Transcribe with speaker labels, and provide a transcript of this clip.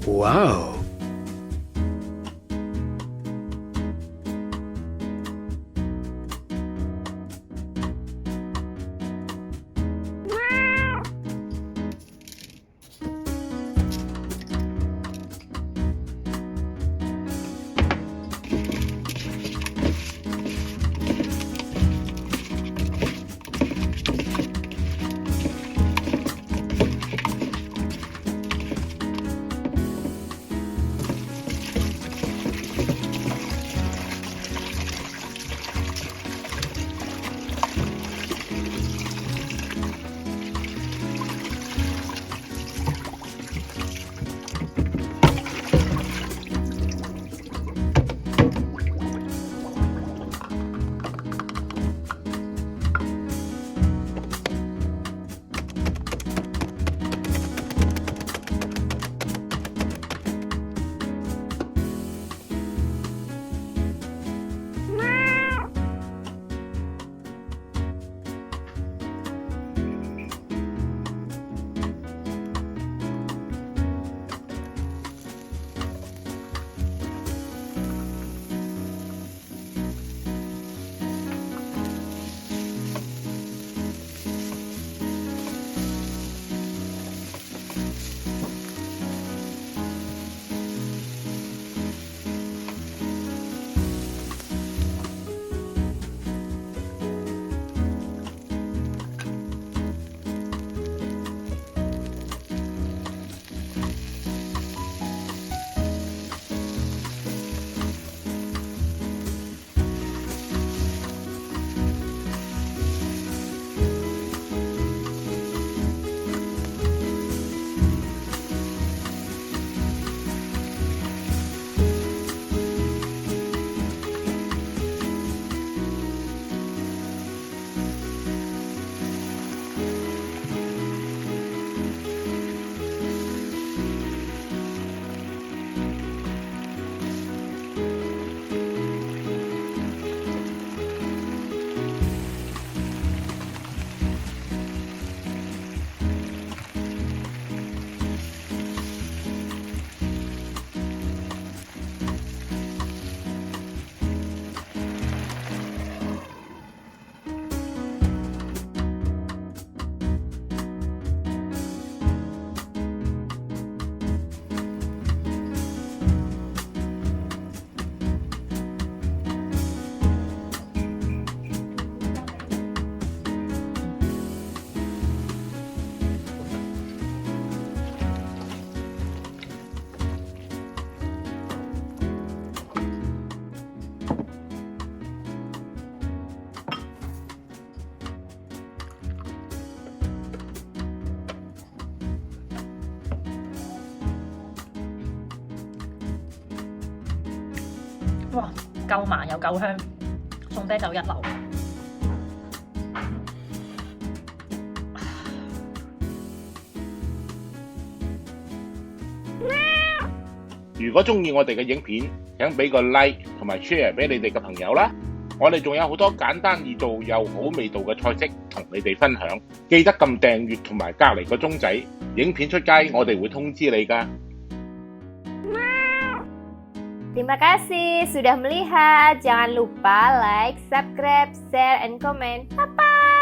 Speaker 1: Wow!
Speaker 2: 哇，夠麻又夠香，送啤酒一流。
Speaker 3: 如果中意我哋嘅影片，請俾個 like 同埋 share 俾你哋嘅朋友啦。我哋仲有好多簡單易做又好味道嘅菜式同你哋分享，記得撳訂閱同埋隔離個鐘仔，影片出街我哋會通知你㗎。
Speaker 4: Terima kasih sudah melihat. Jangan lupa like, subscribe, share, and comment. Bye-bye.